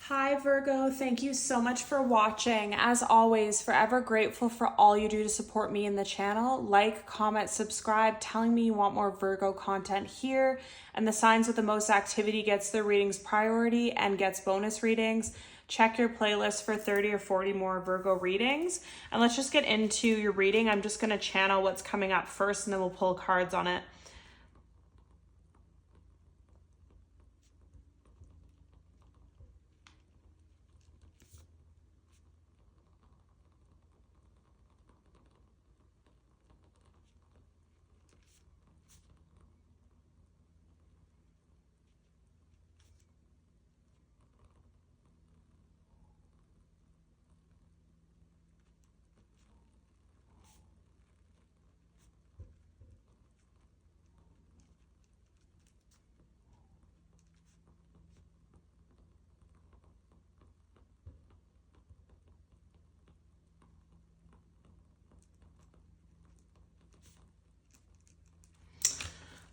Hi Virgo, thank you so much for watching. As always, forever grateful for all you do to support me in the channel. Like, comment, subscribe, telling me you want more Virgo content here. And the signs with the most activity gets their readings priority and gets bonus readings. Check your playlist for 30 or 40 more Virgo readings. And let's just get into your reading. I'm just going to channel what's coming up first and then we'll pull cards on it.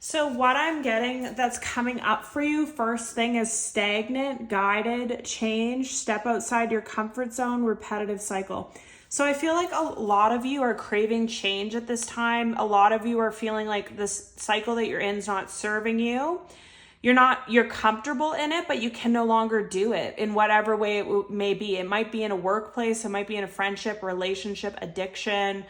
So what I'm getting that's coming up for you, first thing is stagnant, guided, change, step outside your comfort zone, repetitive cycle. So I feel like a lot of you are craving change at this time. A lot of you are feeling like this cycle that you're in is not serving you. You're comfortable in it, but you can no longer do it in whatever way it may be. It might be in a workplace, it might be in a friendship, relationship, addiction,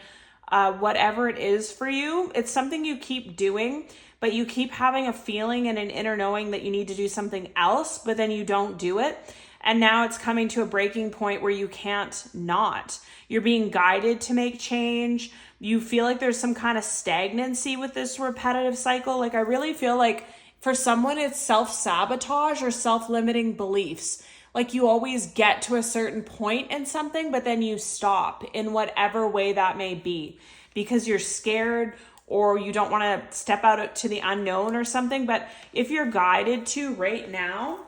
whatever it is for you. It's something you keep doing, but you keep having a feeling and an inner knowing that you need to do something else, but then you don't do it. And now it's coming to a breaking point where you can't not. You're being guided to make change. You feel like there's some kind of stagnancy with this repetitive cycle. Like I really feel like for someone, it's self-sabotage or self-limiting beliefs. Like you always get to a certain point in something, but then you stop in whatever way that may be because you're scared or you don't want to step out to the unknown or something. But if you're guided to right now,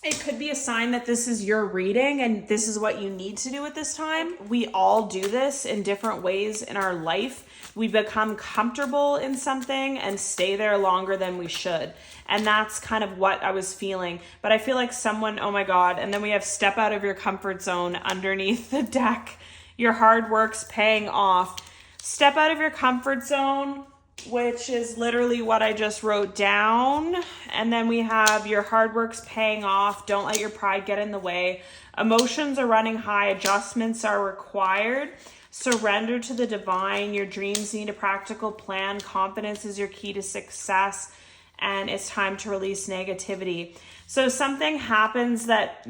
it could be a sign that this is your reading and this is what you need to do at this time. We all do this in different ways in our life. We become comfortable in something and stay there longer than we should. And that's kind of what I was feeling. But I feel like someone, oh my God, and then we have step out of your comfort zone underneath the deck. Your hard work's paying off. Step out of your comfort zone, which is literally what I just wrote down. And then we have your hard work's paying off. Don't let your pride get in the way. Emotions are running high. Adjustments are required. Surrender to the divine. Your dreams need a practical plan. Confidence is your key to success. And it's time to release negativity. So something happens that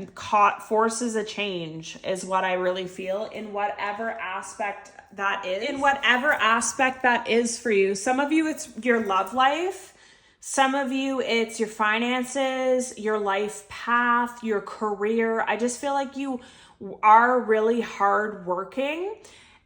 forces a change is what I really feel in whatever aspect that is. In whatever aspect that is for you. Some of you, it's your love life. Some of you, it's your finances, your life path, your career. I just feel like you are really hardworking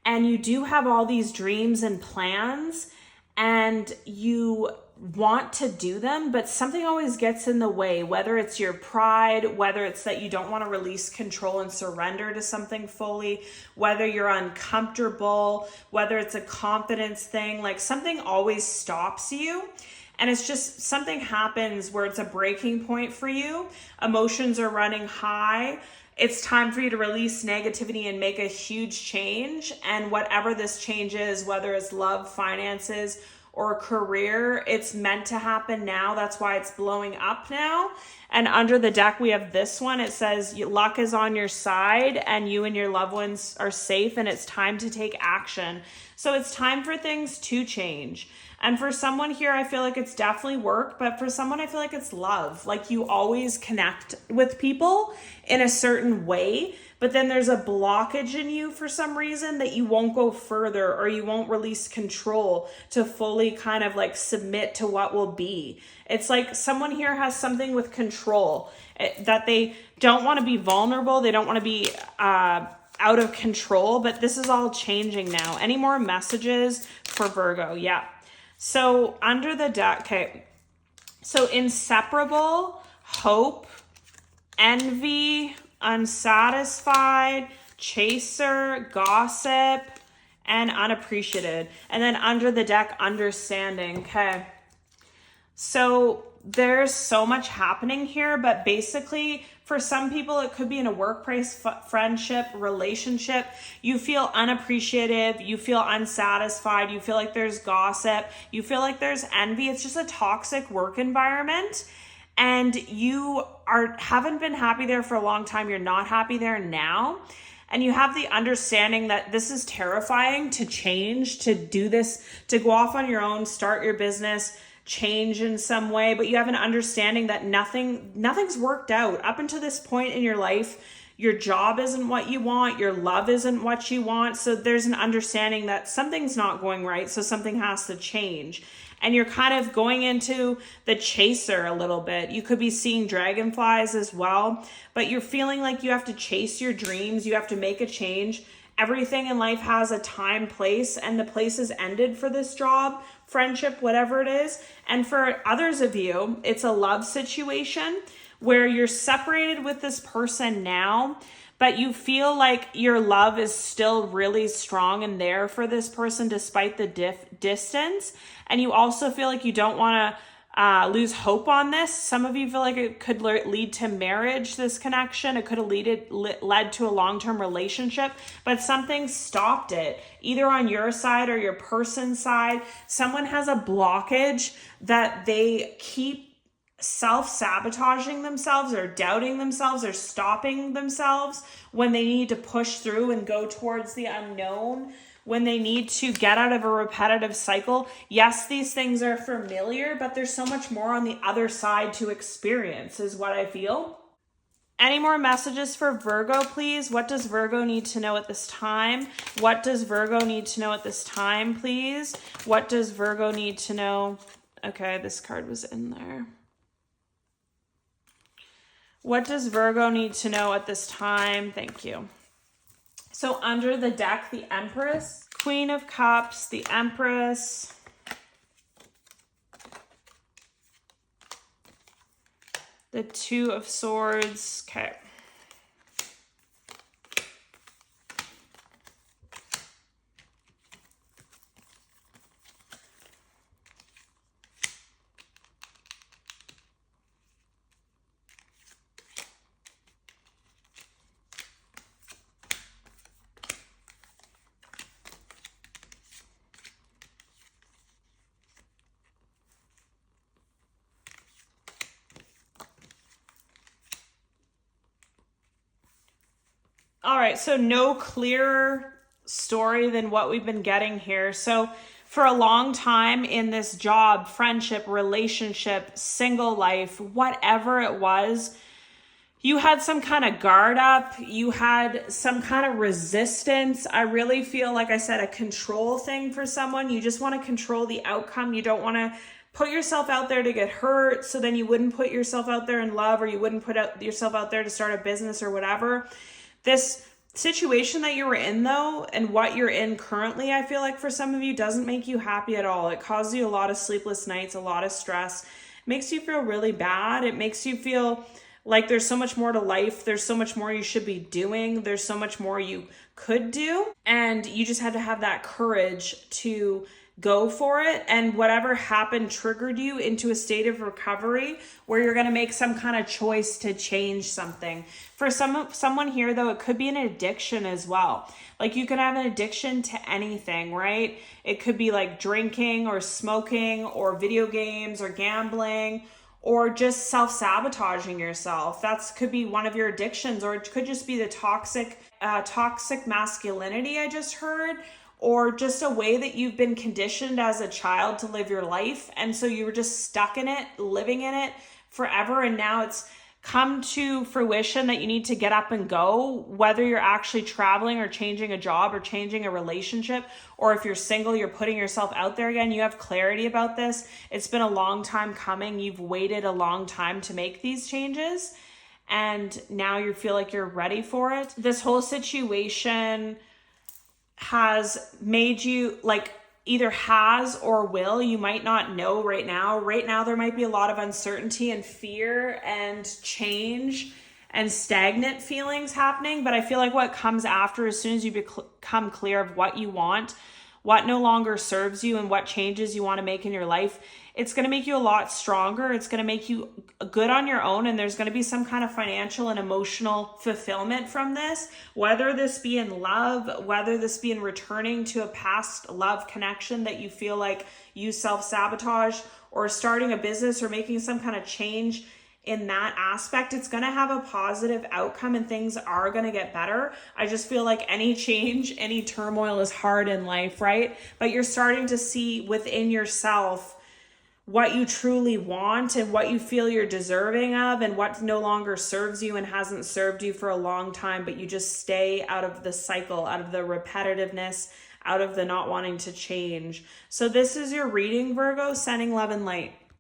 and you do have all these dreams and plans and you want to do them, but something always gets in the way, whether it's your pride, whether it's that you don't want to release control and surrender to something fully, whether you're uncomfortable, whether it's a confidence thing, like something always stops you. And it's just something happens where it's a breaking point for you. Emotions are running high. It's time for you to release negativity and make a huge change. And whatever this change is, whether it's love, finances, or career, it's meant to happen now. That's why it's blowing up now. And under the deck, we have this one. It says luck is on your side and you and your loved ones are safe and it's time to take action. So it's time for things to change. And for someone here, I feel like it's definitely work, but for someone, I feel like it's love. Like you always connect with people in a certain way, but then there's a blockage in you for some reason that you won't go further or you won't release control to fully kind of like submit to what will be. It's like someone here has something with control that they don't want to be vulnerable. They don't want to be out of control, but this is all changing now. Any more messages for Virgo? Yeah. So under the deck, okay. So inseparable, hope, envy, unsatisfied, chaser, gossip, and unappreciated. And then under the deck, understanding. Okay. So there's so much happening here, but basically for some people, it could be in a workplace, friendship, relationship. You feel unappreciative, you feel unsatisfied, you feel like there's gossip, you feel like there's envy. It's just a toxic work environment, and you haven't been happy there for a long time. You're not happy there now. And you have the understanding that this is terrifying to change, to do this, to go off on your own, start your business, change in some way, but you have an understanding that nothing's worked out up until this point in your life. Your job isn't what you want, your love isn't what you want, so there's an understanding that something's not going right, so something has to change. And you're kind of going into the chaser a little bit. You could be seeing dragonflies as well, but you're feeling like you have to chase your dreams, you have to make a change. Everything in life has a time, place, and the place is ended for this job, friendship, whatever it is. And for others of you, it's a love situation where you're separated with this person now, but you feel like your love is still really strong and there for this person despite the distance. And you also feel like you don't want to lose hope on this. Some of you feel like it could lead to marriage, this connection. It could have led to a long-term relationship, but something stopped it, either on your side or your person's side. Someone has a blockage that they keep self-sabotaging themselves or doubting themselves or stopping themselves when they need to push through and go towards the unknown, when they need to get out of a repetitive cycle. Yes, these things are familiar, but there's so much more on the other side to experience, is what I feel. Any more messages for Virgo, please? What does Virgo need to know at this time? What does Virgo need to know at this time, please? What does Virgo need to know? Okay, this card was in there. What does Virgo need to know at this time? Thank you. So under the deck, the Empress, Queen of Cups, the Empress, the Two of Swords. Okay. All right, so no clearer story than what we've been getting here. So for a long time in this job, friendship, relationship, single life, whatever it was, you had some kind of guard up, you had some kind of resistance. I really feel, like I said, a control thing for someone. You just want to control the outcome. You don't want to put yourself out there to get hurt, so then you wouldn't put yourself out there in love, or you wouldn't put yourself out there to start a business or whatever. This situation that you were in, though, and what you're in currently, I feel like for some of you, doesn't make you happy at all. It causes you a lot of sleepless nights, a lot of stress. It makes you feel really bad. It makes you feel like there's so much more to life. There's so much more you should be doing. There's so much more you could do. And you just had to have that courage to go for it. And whatever happened triggered you into a state of recovery where you're going to make some kind of choice to change something. For someone here, though, it could be an addiction as well. Like, you could have an addiction to anything, right? It could be like drinking or smoking or video games or gambling, or just self-sabotaging yourself. That could be one of your addictions, or it could just be the toxic masculinity I just heard, or just a way that you've been conditioned as a child to live your life. And so you were just stuck in it, living in it forever. And now it's come to fruition that you need to get up and go, whether you're actually traveling or changing a job or changing a relationship, or if you're single, you're putting yourself out there again. You have clarity about this. It's been a long time coming. You've waited a long time to make these changes, and now you feel like you're ready for it. This whole situation has made you, like, either has or will, you might not know right now. Right now, there might be a lot of uncertainty and fear and change and stagnant feelings happening. But I feel like what comes after, as soon as you become clear of what you want, what no longer serves you, and what changes you want to make in your life, It's going to make you a lot stronger. It's going to make you good on your own. And there's going to be some kind of financial and emotional fulfillment from this, whether this be in love, whether this be in returning to a past love connection that you feel like you self-sabotage, or starting a business or making some kind of change in that aspect. It's going to have a positive outcome and things are going to get better. I just feel like any change, any turmoil is hard in life, right? But you're starting to see within yourself what you truly want and what you feel you're deserving of, and what no longer serves you and hasn't served you for a long time, but you just stay out of the cycle, out of the repetitiveness, out of the not wanting to change. So this is your reading, Virgo, sending love and light.